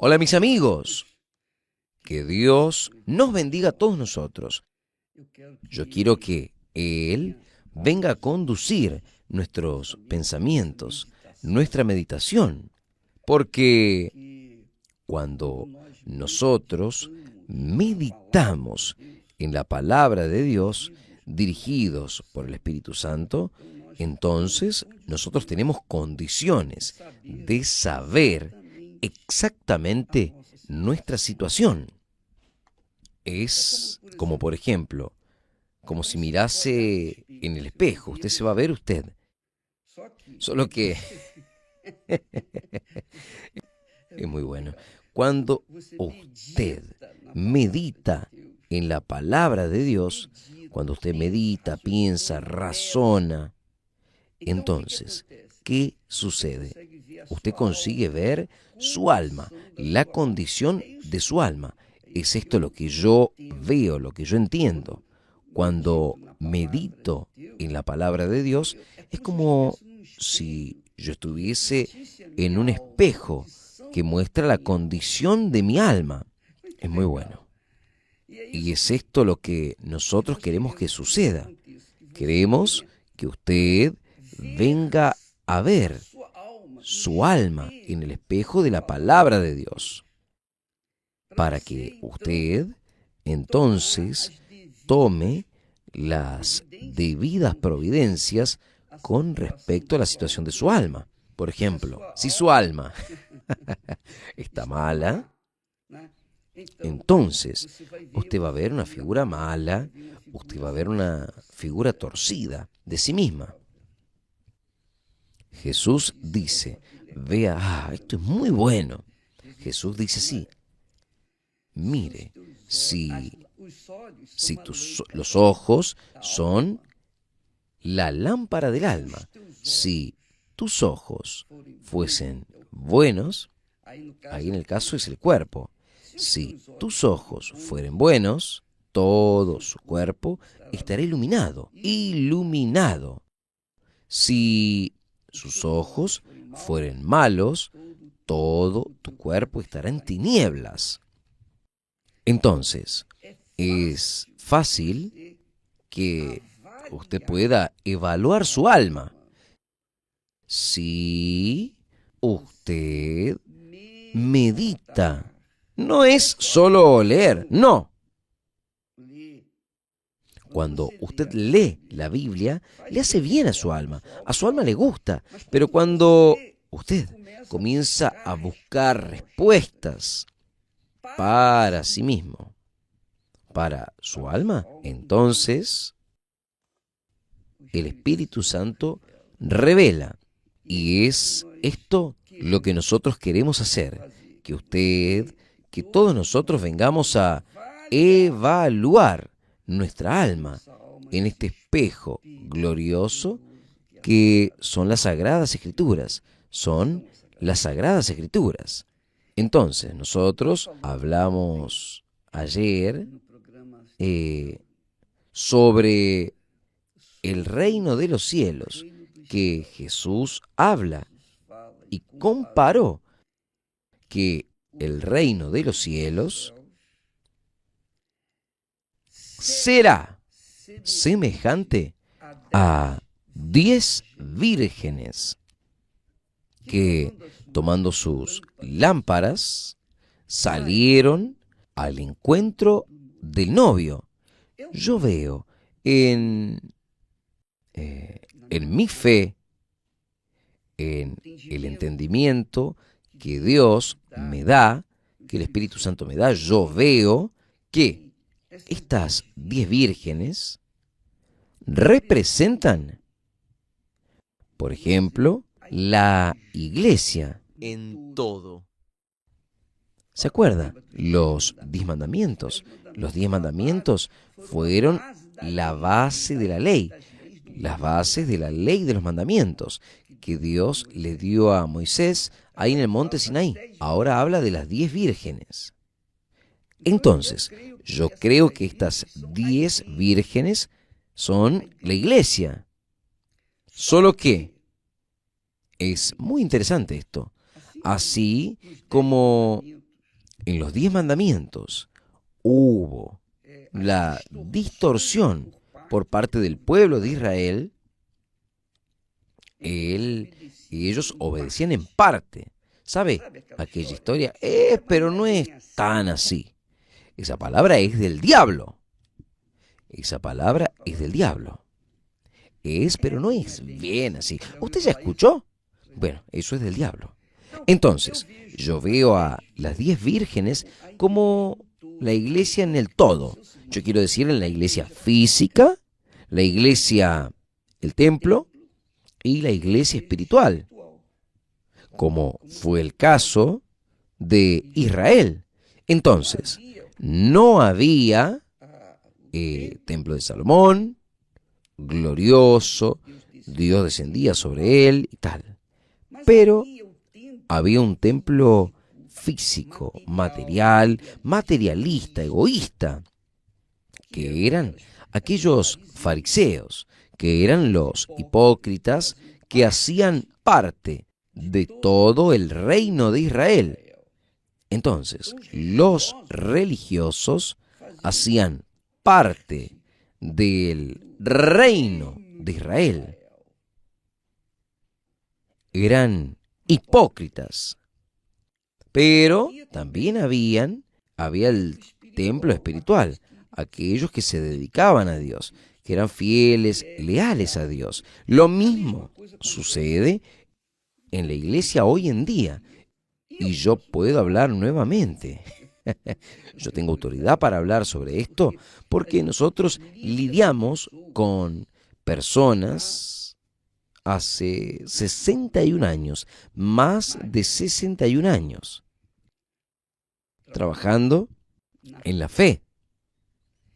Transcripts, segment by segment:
Hola mis amigos, que Dios nos bendiga a todos nosotros. Yo quiero que Él venga a conducir nuestros pensamientos, nuestra meditación, porque cuando nosotros meditamos en la palabra de Dios, dirigidos por el Espíritu Santo, entonces nosotros tenemos condiciones de saber exactamente nuestra situación. Es como, por ejemplo, como si mirase en el espejo. Usted se va a ver usted. Solo que es muy bueno. Cuando usted medita en la palabra de Dios, cuando usted medita, piensa, razona, entonces, ¿qué sucede? Usted consigue ver su alma, la condición de su alma. ¿Es esto lo que yo veo, lo que yo entiendo? Cuando medito en la palabra de Dios, es como si yo estuviese en un espejo que muestra la condición de mi alma. Es muy bueno. Y es esto lo que nosotros queremos que suceda. Queremos que usted venga a ver su alma en el espejo de la palabra de Dios, para que usted entonces tome las debidas providencias con respecto a la situación de su alma. Por ejemplo, si su alma está mala, entonces usted va a ver una figura mala, usted va a ver una figura torcida de sí misma. Jesús dice, vea, esto es muy bueno. Jesús dice así, mire, si los ojos son la lámpara del alma, si tus ojos fuesen buenos, ahí en el caso es el cuerpo. Si tus ojos fueren buenos, todo su cuerpo estará iluminado, iluminado. Si sus ojos fueren malos, todo tu cuerpo estará en tinieblas. Entonces, es fácil que usted pueda evaluar su alma. Si usted medita, no es solo leer, no. Cuando usted lee la Biblia, le hace bien a su alma le gusta, pero cuando usted comienza a buscar respuestas para sí mismo, para su alma, entonces el Espíritu Santo revela. Y es esto lo que nosotros queremos hacer, que usted, que todos nosotros vengamos a evaluar nuestra alma en este espejo glorioso que son las Sagradas Escrituras, son las Sagradas Escrituras. Entonces, nosotros hablamos ayer sobre el reino de los cielos, que Jesús habla y comparó que el reino de los cielos será semejante a 10 vírgenes que, tomando sus lámparas, salieron al encuentro del novio. Yo veo en mi fe, en el entendimiento que Dios me da, que el Espíritu Santo me da, yo veo que estas 10 vírgenes representan, por ejemplo, la iglesia en todo. ¿Se acuerda? Los 10 mandamientos. Los 10 mandamientos fueron la base de la ley, las bases de la ley de los mandamientos que Dios le dio a Moisés ahí en el monte Sinaí. Ahora habla de las 10 vírgenes. Entonces, yo creo que estas 10 vírgenes son la iglesia. Solo que es muy interesante esto. Así como en los 10 mandamientos hubo la distorsión por parte del pueblo de Israel, ellos obedecían en parte. ¿Sabe? Aquella historia es, pero no es tan así. Esa palabra es del diablo. Esa palabra es del diablo. Es, pero no es bien así. ¿Usted ya escuchó? Bueno, eso es del diablo. Entonces, yo veo a las 10 vírgenes como la iglesia en el todo. Yo quiero decir en la iglesia física, la iglesia, el templo y la iglesia espiritual, como fue el caso de Israel. Entonces, no había templo de Salomón, glorioso, Dios descendía sobre él y tal. Pero había un templo físico, material, materialista, egoísta, que eran aquellos fariseos, que eran los hipócritas que hacían parte de todo el reino de Israel. Entonces, los religiosos hacían parte del reino de Israel. Eran hipócritas. Pero también había el templo espiritual, aquellos que se dedicaban a Dios, que eran fieles, leales a Dios. Lo mismo sucede en la iglesia hoy en día. Y yo puedo hablar nuevamente. Yo tengo autoridad para hablar sobre esto porque nosotros lidiamos con personas hace 61 años, más de 61 años, trabajando en la fe.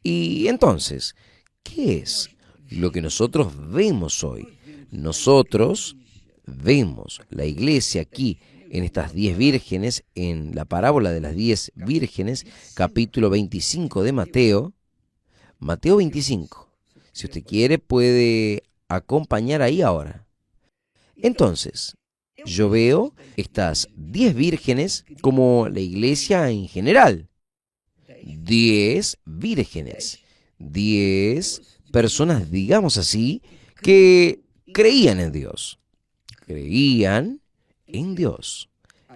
Y entonces, ¿qué es lo que nosotros vemos hoy? Nosotros vemos la iglesia aquí en estas 10 vírgenes, en la parábola de las 10 vírgenes, capítulo 25 de Mateo. Mateo 25. Si usted quiere, puede acompañar ahí ahora. Entonces, yo veo estas 10 vírgenes como la iglesia en general. 10 vírgenes. 10 personas, digamos así, que creían en Dios. Creían en Dios.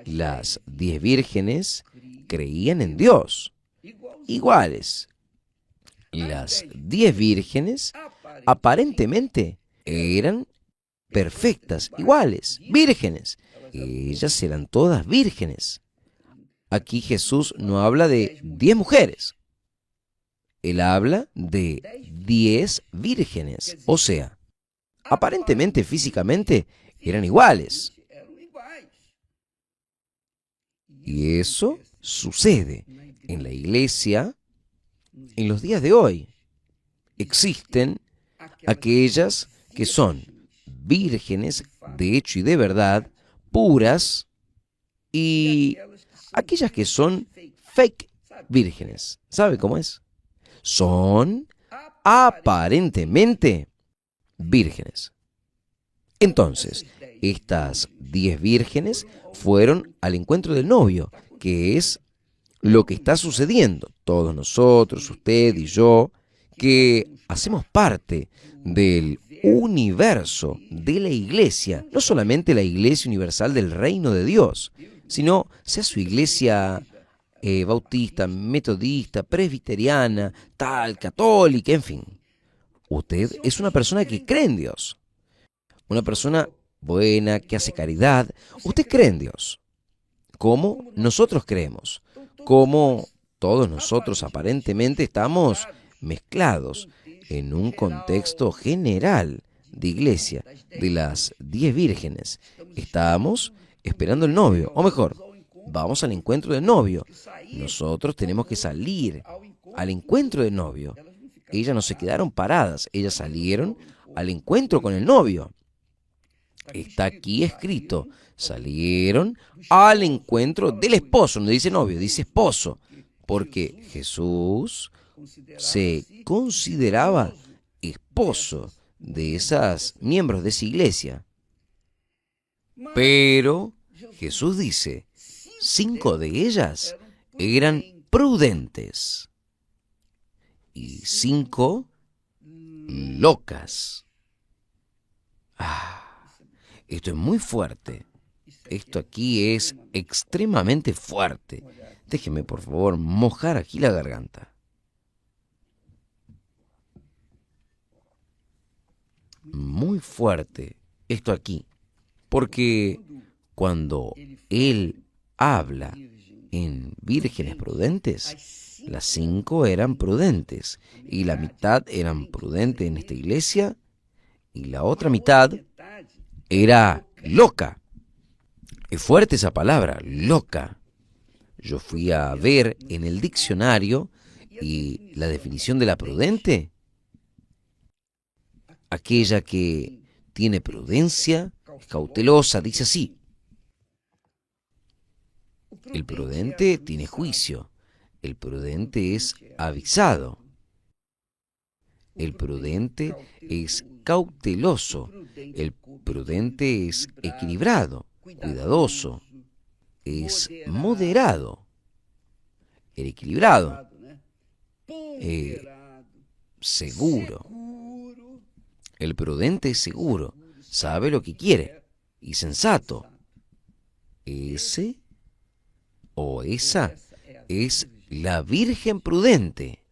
Las 10 vírgenes creían en Dios. Iguales. Las 10 vírgenes aparentemente eran perfectas, iguales, vírgenes. Ellas eran todas vírgenes. Aquí Jesús no habla de 10 mujeres. Él habla de 10 vírgenes. O sea, aparentemente, físicamente, eran iguales. Y eso sucede en la iglesia en los días de hoy. Existen aquellas que son vírgenes de hecho y de verdad, puras, y aquellas que son fake vírgenes. ¿Sabe cómo es? Son aparentemente vírgenes. Entonces, estas 10 vírgenes fueron al encuentro del novio, que es lo que está sucediendo. Todos nosotros, usted y yo, que hacemos parte del universo de la iglesia, no solamente la iglesia universal del reino de Dios, sino sea su iglesia bautista, metodista, presbiteriana, tal, católica, en fin. Usted es una persona que cree en Dios, una persona buena, que hace caridad. Usted cree en Dios, como nosotros creemos, como todos nosotros aparentemente estamos mezclados en un contexto general de iglesia, de las 10 vírgenes. Estamos esperando el novio, o mejor, vamos al encuentro del novio. Nosotros tenemos que salir al encuentro del novio. Ellas no se quedaron paradas, ellas salieron al encuentro con el novio. Está aquí escrito, salieron al encuentro del esposo, no dice novio, dice esposo, porque Jesús se consideraba esposo de esas miembros de esa iglesia. Pero Jesús dice, 5 de ellas eran prudentes. Y 5, locas. Esto es muy fuerte. Esto aquí es extremadamente fuerte. Déjeme, por favor, mojar aquí la garganta. Muy fuerte esto aquí. Porque cuando él habla en vírgenes prudentes, las 5 eran prudentes y la mitad eran prudentes en esta iglesia y la otra mitad era loca. Es fuerte esa palabra, loca. Yo fui a ver en el diccionario y la definición de la prudente, aquella que tiene prudencia, es cautelosa, dice así. El prudente tiene juicio. El prudente es avisado. El prudente es cauteloso. El prudente es equilibrado, cuidadoso. Es moderado. El equilibrado. Seguro. El prudente es seguro. Sabe lo que quiere. Y sensato. Ese o esa es la Virgen prudente.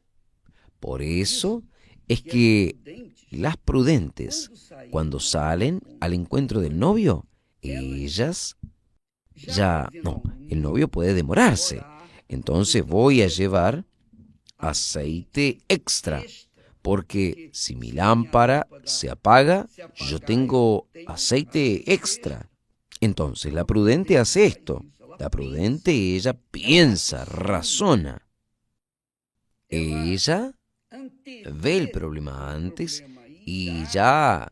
Por eso es que las prudentes, cuando salen al encuentro del novio, ellas no, el novio puede demorarse. Entonces voy a llevar aceite extra, porque si mi lámpara se apaga, yo tengo aceite extra. Entonces la prudente hace esto. La prudente, ella piensa, razona. Ella ve el problema antes y ya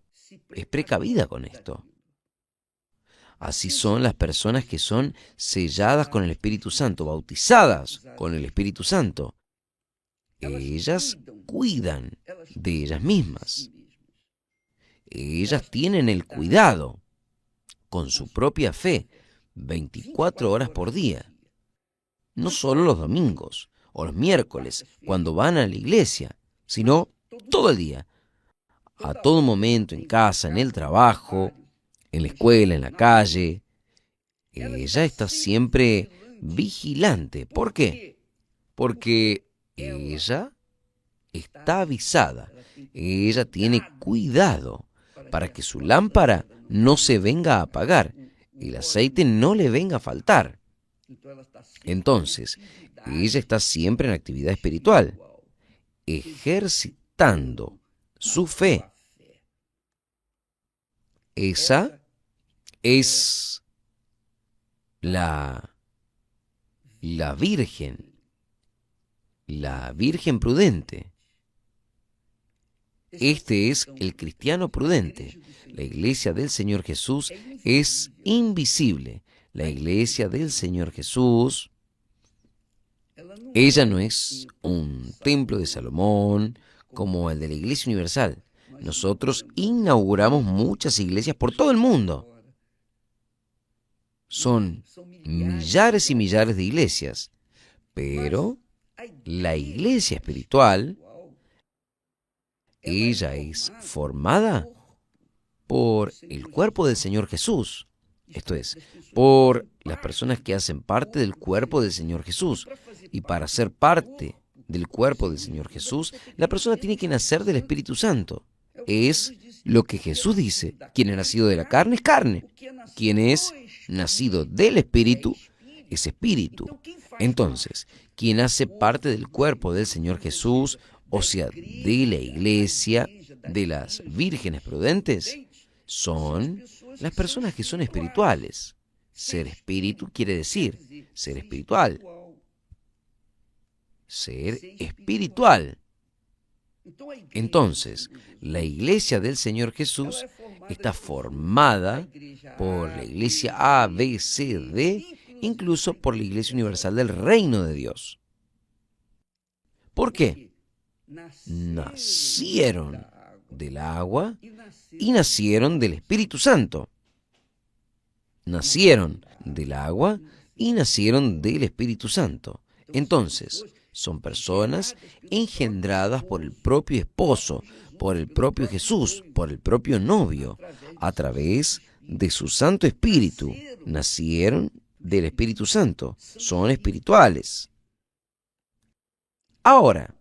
es precavida con esto. Así son las personas que son selladas con el Espíritu Santo, bautizadas con el Espíritu Santo. Ellas cuidan de ellas mismas. Ellas tienen el cuidado con su propia fe 24 horas por día. No solo los domingos o los miércoles cuando van a la iglesia, sino todo el día, a todo momento, en casa, en el trabajo, en la escuela, en la calle. Ella está siempre vigilante. ¿Por qué? Porque ella está avisada. Ella tiene cuidado para que su lámpara no se venga a apagar, el aceite no le venga a faltar. Entonces, ella está siempre en actividad espiritual, ejercitando su fe. Esa es la Virgen prudente. Este es el cristiano prudente. La iglesia del Señor Jesús es invisible. La iglesia del Señor Jesús, ella no es un templo de Salomón como el de la Iglesia Universal. Nosotros inauguramos muchas iglesias por todo el mundo. Son millares y millares de iglesias, pero la iglesia espiritual, ella es formada por el cuerpo del Señor Jesús. Esto es, por las personas que hacen parte del cuerpo del Señor Jesús. Y para ser parte del cuerpo del Señor Jesús, la persona tiene que nacer del Espíritu Santo. Es lo que Jesús dice. Quien es nacido de la carne es carne. Quien es nacido del Espíritu es espíritu. Entonces, quien hace parte del cuerpo del Señor Jesús, o sea, de la iglesia, de las vírgenes prudentes, son las personas que son espirituales. Ser espíritu quiere decir ser espiritual. Ser espiritual. Entonces, la iglesia del Señor Jesús está formada por la iglesia A, B, C, D, incluso por la iglesia universal del reino de Dios. ¿Por qué? Nacieron del agua y nacieron del Espíritu Santo. Nacieron del agua y nacieron del Espíritu Santo. Entonces, son personas engendradas por el propio esposo, por el propio Jesús, por el propio novio, a través de su Santo Espíritu. Nacieron del Espíritu Santo, son espirituales. Ahora,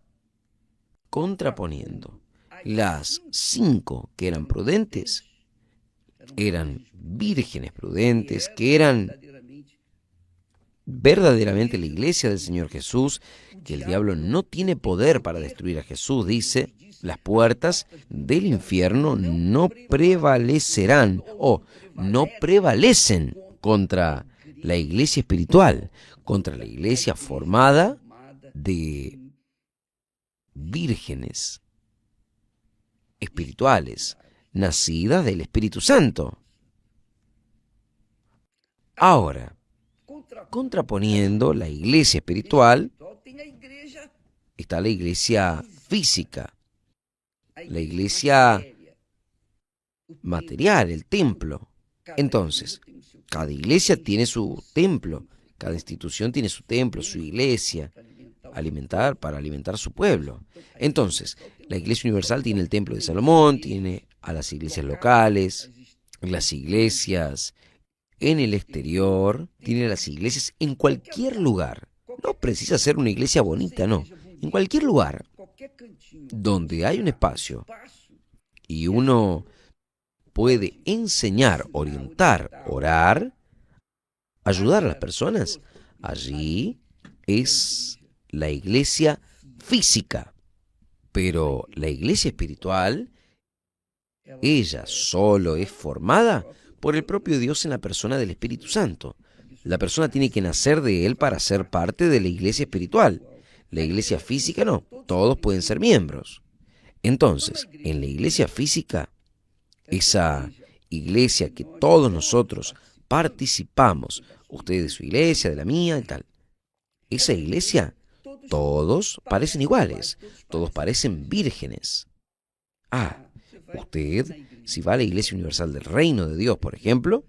contraponiendo, las 5 que eran prudentes, eran vírgenes prudentes, que eran verdaderamente la iglesia del Señor Jesús, que el diablo no tiene poder para destruir a Jesús, dice, las puertas del infierno no prevalecerán o no prevalecen contra la iglesia espiritual, contra la iglesia formada de vírgenes espirituales, nacidas del Espíritu Santo. Ahora, contraponiendo la iglesia espiritual, está la iglesia física, la iglesia material, el templo. Entonces, cada iglesia tiene su templo, cada institución tiene su templo, su iglesia, para alimentar a su pueblo. Entonces, la Iglesia Universal tiene el Templo de Salomón, tiene a las iglesias locales, las iglesias en el exterior, tiene las iglesias en cualquier lugar. No precisa ser una iglesia bonita, no. En cualquier lugar donde hay un espacio y uno puede enseñar, orientar, orar, ayudar a las personas, allí es la iglesia física. Pero la iglesia espiritual, ella solo es formada por el propio Dios en la persona del Espíritu Santo. La persona tiene que nacer de Él para ser parte de la iglesia espiritual. La iglesia física no, todos pueden ser miembros. Entonces, en la iglesia física, esa iglesia que todos nosotros participamos, usted de su iglesia, de la mía y tal, esa iglesia, todos parecen iguales, todos parecen vírgenes. Usted, si va a la Iglesia Universal del Reino de Dios, por ejemplo,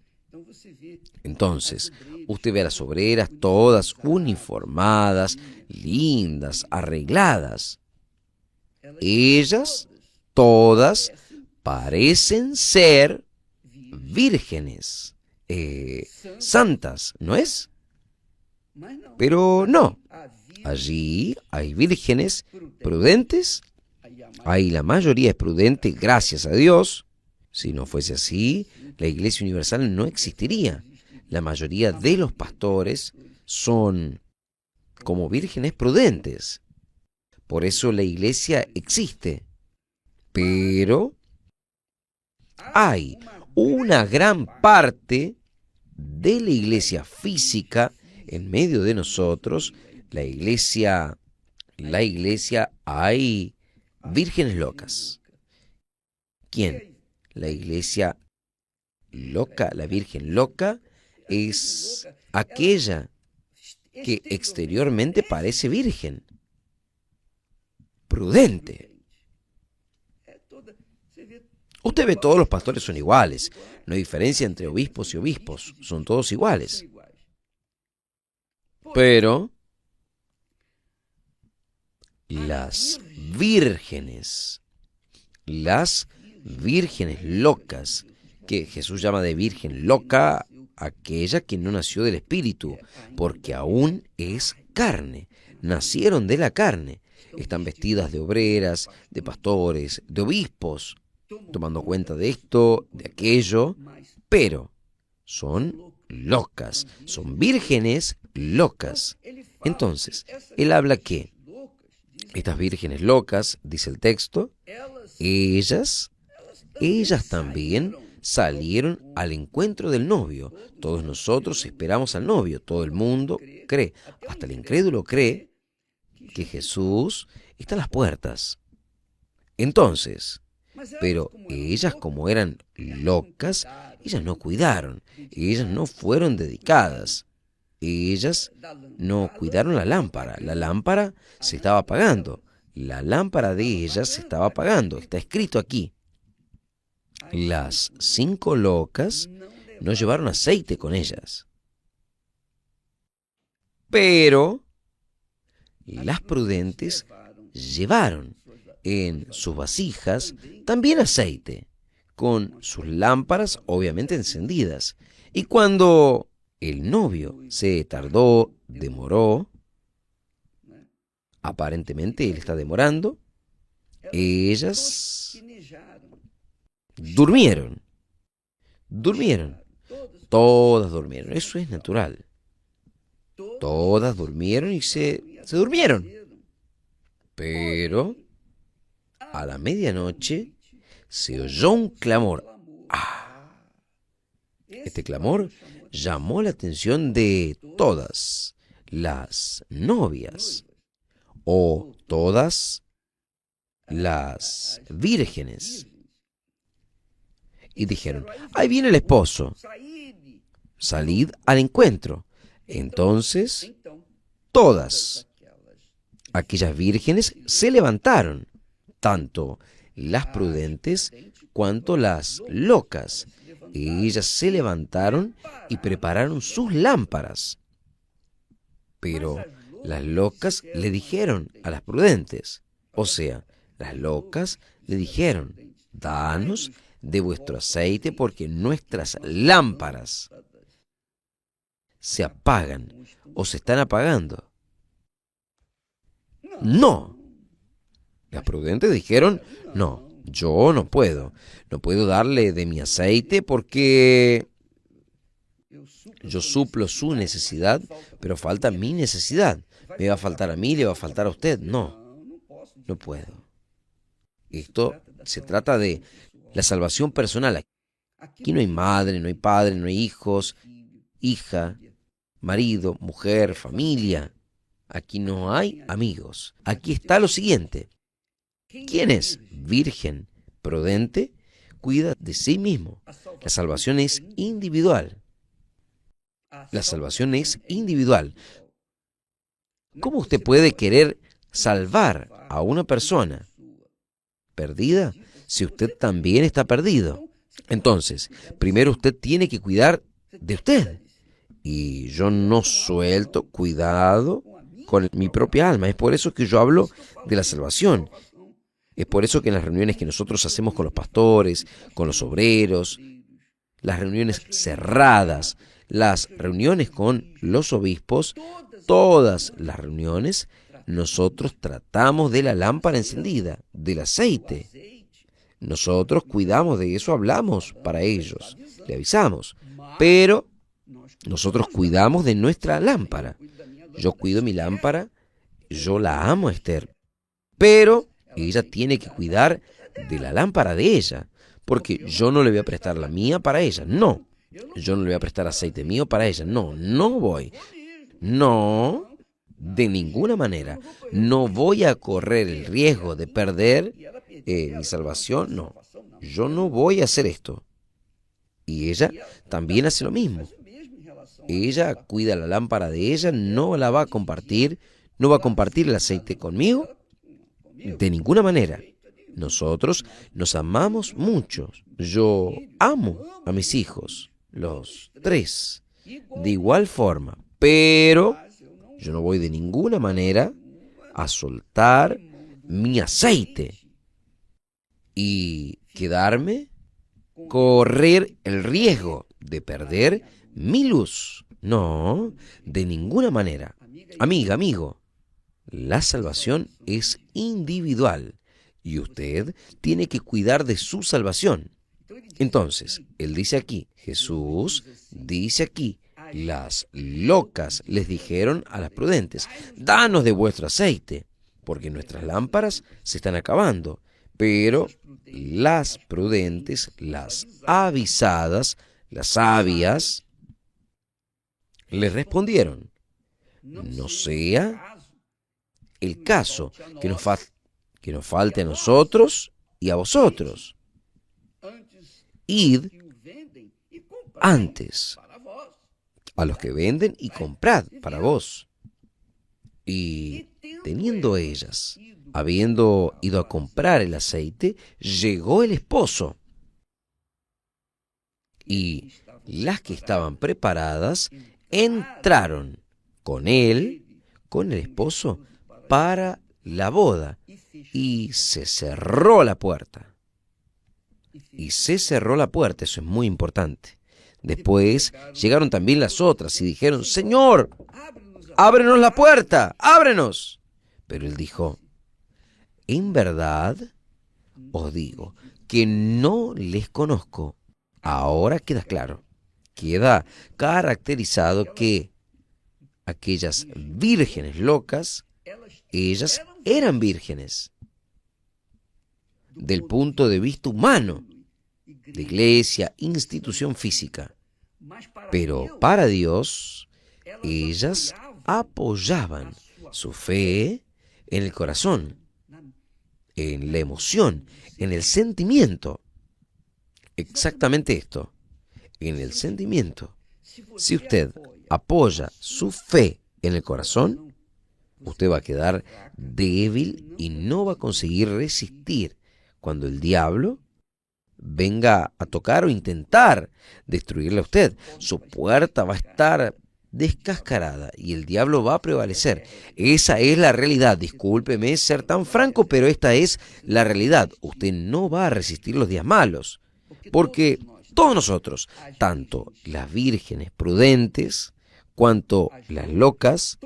entonces usted ve a las obreras todas uniformadas, lindas, arregladas. Ellas todas parecen ser vírgenes, santas, ¿no es? Pero no. Allí hay vírgenes prudentes, ahí la mayoría es prudente, gracias a Dios. Si no fuese así, la Iglesia Universal no existiría. La mayoría de los pastores son como vírgenes prudentes. Por eso la Iglesia existe. Pero hay una gran parte de la Iglesia física en medio de nosotros. La iglesia hay vírgenes locas. ¿Quién? La iglesia loca, la virgen loca, es aquella que exteriormente parece virgen, prudente. Usted ve, todos los pastores son iguales, no hay diferencia entre obispos y obispos, son todos iguales. Pero las vírgenes locas, que Jesús llama de virgen loca, aquella que no nació del Espíritu, porque aún es carne, nacieron de la carne, están vestidas de obreras, de pastores, de obispos, tomando cuenta de esto, de aquello, pero son locas, son vírgenes locas. Entonces, él habla que estas vírgenes locas, dice el texto, ellas también salieron al encuentro del novio. Todos nosotros esperamos al novio, todo el mundo cree, hasta el incrédulo cree que Jesús está a las puertas. Entonces, pero ellas, como eran locas, ellas no cuidaron, ellas no fueron dedicadas. Ellas no cuidaron la lámpara se estaba apagando, la lámpara de ellas se estaba apagando, está escrito aquí. Las 5 locas no llevaron aceite con ellas. Pero las prudentes llevaron en sus vasijas también aceite, con sus lámparas obviamente encendidas. Y cuando el novio se tardó, demoró, aparentemente él está demorando, ellas durmieron, durmieron, todas durmieron, eso es natural. Todas durmieron y se durmieron. Pero a la medianoche se oyó un clamor. ¡Ah! Este clamor llamó la atención de todas las novias o todas las vírgenes. Y dijeron, ahí viene el esposo, salid al encuentro. Entonces, todas aquellas vírgenes se levantaron, tanto las prudentes cuanto las locas. Ellas se levantaron y prepararon sus lámparas. Pero las locas le dijeron a las prudentes, o sea, las locas le dijeron, danos de vuestro aceite porque nuestras lámparas se apagan o se están apagando. No. Las prudentes dijeron, no, yo no puedo darle de mi aceite porque yo suplo su necesidad, pero falta mi necesidad. Me va a faltar a mí, le va a faltar a usted. No, no puedo. Esto se trata de la salvación personal. Aquí no hay madre, no hay padre, no hay hijos, hija, marido, mujer, familia. Aquí no hay amigos. Aquí está lo siguiente. ¿Quién es virgen, prudente? Cuida de sí mismo. La salvación es individual. La salvación es individual. ¿Cómo usted puede querer salvar a una persona perdida si usted también está perdido? Entonces, primero usted tiene que cuidar de usted. Y yo no suelto cuidado con mi propia alma. Es por eso que yo hablo de la salvación. Es por eso que en las reuniones que nosotros hacemos con los pastores, con los obreros, las reuniones cerradas, las reuniones con los obispos, todas las reuniones, nosotros tratamos de la lámpara encendida, del aceite. Nosotros cuidamos de eso, hablamos para ellos, le avisamos. Pero nosotros cuidamos de nuestra lámpara. Yo cuido mi lámpara, yo la amo a Esther, pero ella tiene que cuidar de la lámpara de ella, porque yo no le voy a prestar la mía para ella, no. Yo no le voy a prestar aceite mío para ella, no, no voy. No, de ninguna manera. No voy a correr el riesgo de perder mi salvación, no. Yo no voy a hacer esto. Y ella también hace lo mismo. Ella cuida la lámpara de ella, no la va a compartir, no va a compartir el aceite conmigo, de ninguna manera. Nosotros nos amamos mucho. Yo amo a mis hijos, los tres, de igual forma, pero yo no voy de ninguna manera a soltar mi aceite y correr el riesgo de perder mi luz. No, de ninguna manera. Amiga, amigo, la salvación es individual y usted tiene que cuidar de su salvación. Entonces, él dice aquí, Jesús dice aquí, las locas les dijeron a las prudentes, danos de vuestro aceite, porque nuestras lámparas se están acabando. Pero las prudentes, las avisadas, las sabias, les respondieron, no sea el caso que nos falte a nosotros y a vosotros. Id antes a los que venden y comprad para vos. Y teniendo ellas, habiendo ido a comprar el aceite, llegó el esposo. Y las que estaban preparadas entraron con él, con el esposo, para la boda y se cerró la puerta. Y se cerró la puerta, eso es muy importante. Después llegaron también las otras y dijeron, Señor, ábrenos la puerta, ábrenos. Pero él dijo, en verdad os digo que no les conozco. Ahora queda claro, queda caracterizado que aquellas vírgenes locas, ellas eran vírgenes del punto de vista humano, de iglesia, institución física. Pero para Dios, ellas apoyaban su fe en el corazón, en la emoción, en el sentimiento. Exactamente esto, en el sentimiento. Si usted apoya su fe en el corazón, usted va a quedar débil y no va a conseguir resistir cuando el diablo venga a tocar o intentar destruirle a usted. Su puerta va a estar descascarada y el diablo va a prevalecer. Esa es la realidad. Discúlpeme ser tan franco, pero esta es la realidad. Usted no va a resistir los días malos, porque todos nosotros, tanto las vírgenes prudentes cuanto las locas,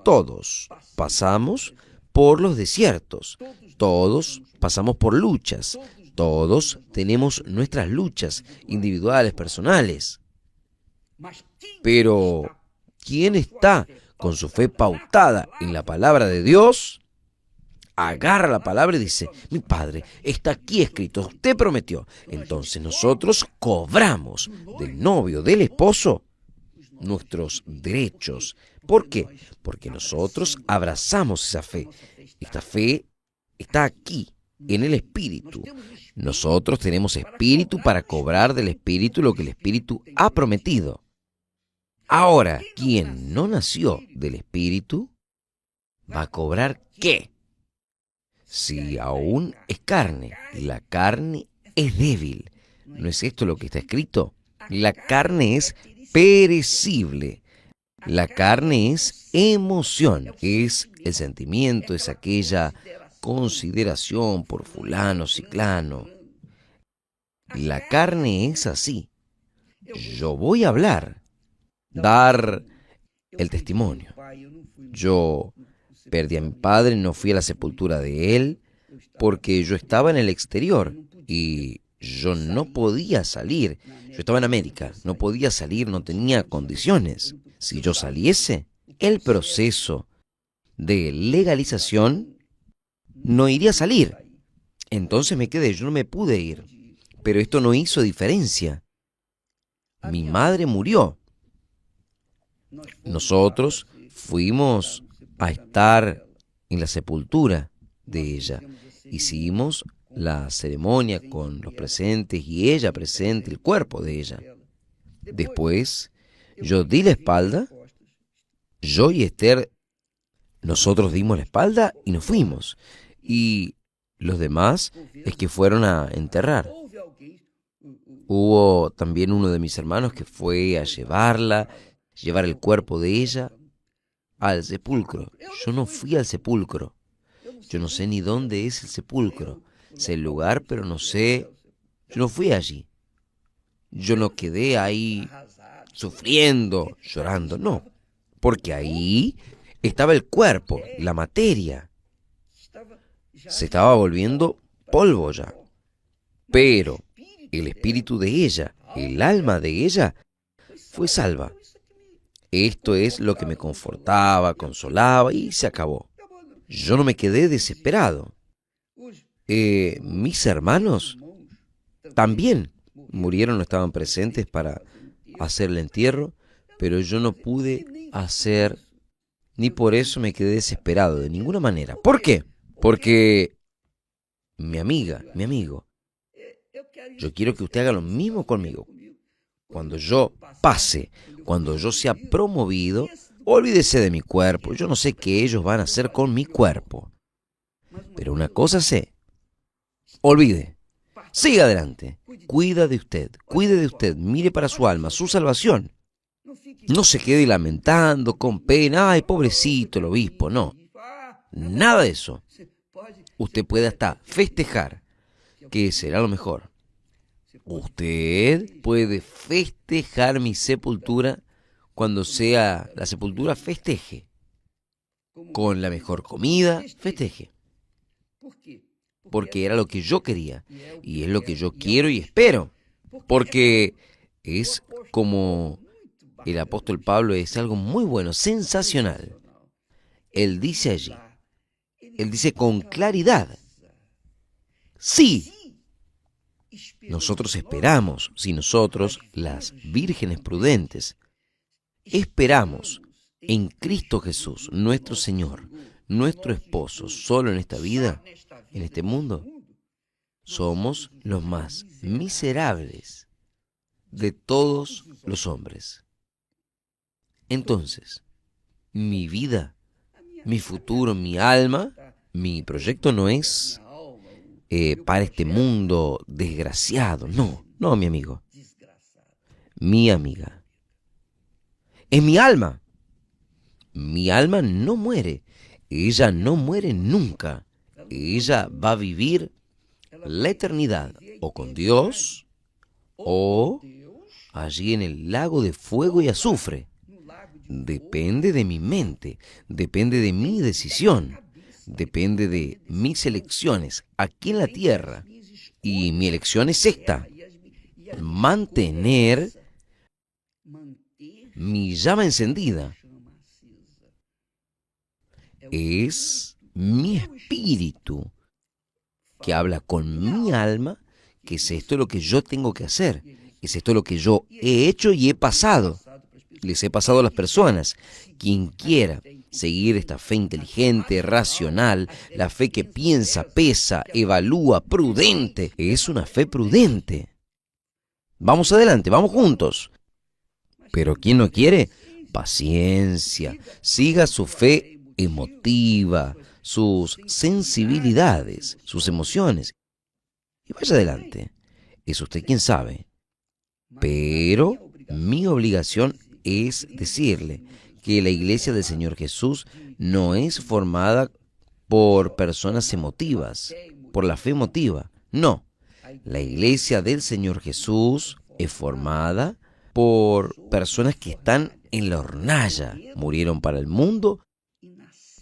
todos pasamos por los desiertos, todos pasamos por luchas, todos tenemos nuestras luchas individuales, personales. Pero, ¿quién está con su fe pautada en la palabra de Dios? Agarra la palabra y dice, mi Padre, está aquí escrito, usted prometió. Entonces nosotros cobramos del novio, del esposo, nuestros derechos. ¿Por qué? Porque nosotros abrazamos esa fe. Esta fe está aquí, en el Espíritu. Nosotros tenemos Espíritu para cobrar del Espíritu lo que el Espíritu ha prometido. Ahora, quien no nació del Espíritu, va a cobrar ¿qué? Si aún es carne, la carne es débil. ¿No es esto lo que está escrito? La carne es perecible. La carne es emoción, es el sentimiento, es aquella consideración por fulano, ciclano. La carne es así. Yo voy a hablar, dar el testimonio. Yo perdí a mi padre, no fui a la sepultura de él, porque yo estaba en el exterior y yo no podía salir. Yo estaba en América, no podía salir, no tenía condiciones. Si yo saliese, el proceso de legalización no iría a salir. Entonces me quedé, yo no me pude ir. Pero esto no hizo diferencia. Mi madre murió. Nosotros fuimos a estar en la sepultura de ella. Hicimos la ceremonia con los presentes y ella presente, el cuerpo de ella. Después, yo di la espalda, yo y Esther, nosotros dimos la espalda y nos fuimos. Y los demás es que fueron a enterrar. Hubo también uno de mis hermanos que fue a llevar el cuerpo de ella al sepulcro. Yo no fui al sepulcro. Yo no sé ni dónde es el sepulcro. Sé el lugar, pero no sé. Yo no fui allí. Yo no quedé ahí sufriendo, llorando, no. Porque ahí estaba el cuerpo, la materia. Se estaba volviendo polvo ya. Pero el espíritu de ella, el alma de ella, fue salva. Esto es lo que me confortaba, consolaba y se acabó. Yo no me quedé desesperado. Mis hermanos también murieron, no estaban presentes para hacer el entierro, pero yo no pude hacer, ni por eso me quedé desesperado, de ninguna manera. ¿Por qué? Porque mi amiga, mi amigo, yo quiero que usted haga lo mismo conmigo. Cuando yo pase, cuando yo sea promovido, olvídese de mi cuerpo. Yo no sé qué ellos van a hacer con mi cuerpo. Pero una cosa sé. Olvide. Siga adelante. Cuide de usted. Mire para su alma, su salvación. No se quede lamentando, con pena. Ay, pobrecito el obispo, no. nada de eso. Usted puede hasta festejar, que será lo mejor. Usted puede festejar mi sepultura cuando sea la sepultura, festeje. Con la mejor comida, festeje. Porque era lo que yo quería, y es lo que yo quiero y espero. Porque es como el apóstol Pablo, es algo muy bueno, sensacional. Él dice allí, él dice con claridad, sí, nosotros esperamos, si nosotros, las vírgenes prudentes, esperamos en Cristo Jesús, nuestro Señor, nuestro esposo, solo en esta vida, en este mundo, somos los más miserables de todos los hombres. Entonces, mi vida, mi futuro, mi alma, mi proyecto no es para este mundo desgraciado. No, mi amigo, mi amiga. Es mi alma. Mi alma no muere. Ella no muere nunca. Ella va a vivir la eternidad o con Dios o allí en el lago de fuego y azufre. Depende de mi mente, depende de mi decisión, depende de mis elecciones aquí en la tierra. Y mi elección es esta: mantener mi llama encendida. Es mi espíritu que habla con mi alma, que es esto lo que yo tengo que hacer, es esto lo que yo he hecho y he pasado. Les he pasado a las personas. Quien quiera seguir esta fe inteligente, racional, la fe que piensa, pesa, evalúa, prudente, es una fe prudente. Vamos adelante, vamos juntos. Pero quien no quiere, paciencia, siga su fe emotiva, sus sensibilidades, sus emociones, y vaya adelante. Es usted quien sabe. Pero mi obligación es decirle que la iglesia del Señor Jesús no es formada por personas emotivas, por la fe emotiva. No, la iglesia del Señor Jesús es formada por personas que están en la hornalla, murieron para el mundo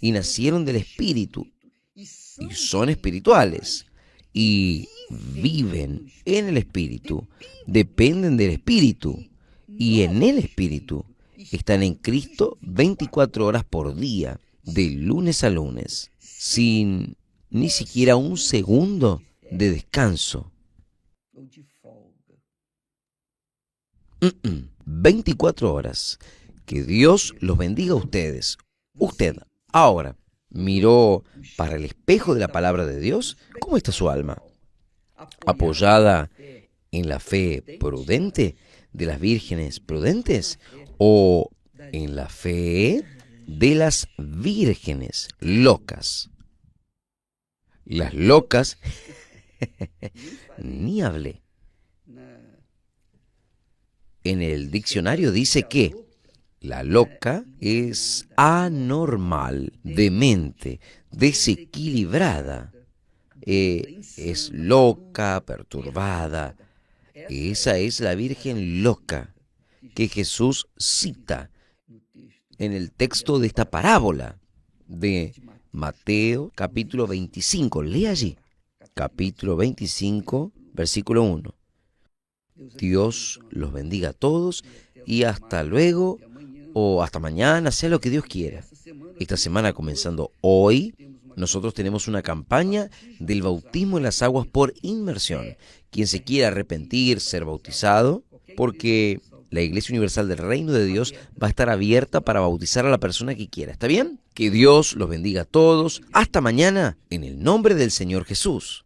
y nacieron del Espíritu, y son espirituales, y viven en el Espíritu, dependen del Espíritu, y en el Espíritu están en Cristo 24 horas por día, de lunes a lunes, sin ni siquiera un segundo de descanso. 24 horas. Que Dios los bendiga a ustedes. Usted, ahora, miró para el espejo de la palabra de Dios. ¿Cómo está su alma? ¿Apoyada en la fe prudente de las vírgenes prudentes o en la fe de las vírgenes locas? Las locas, ni hablé. En el diccionario dice que la loca es anormal, demente, desequilibrada. Es loca, perturbada. Esa es la Virgen loca que Jesús cita en el texto de esta parábola de Mateo capítulo 25. Lee allí, capítulo 25, versículo 1. Dios los bendiga a todos y hasta luego o hasta mañana, sea lo que Dios quiera. Esta semana, comenzando hoy, nosotros tenemos una campaña del bautismo en las aguas por inmersión. Quien se quiera arrepentir, ser bautizado, porque la Iglesia Universal del Reino de Dios va a estar abierta para bautizar a la persona que quiera. ¿Está bien? Que Dios los bendiga a todos. Hasta mañana, en el nombre del Señor Jesús.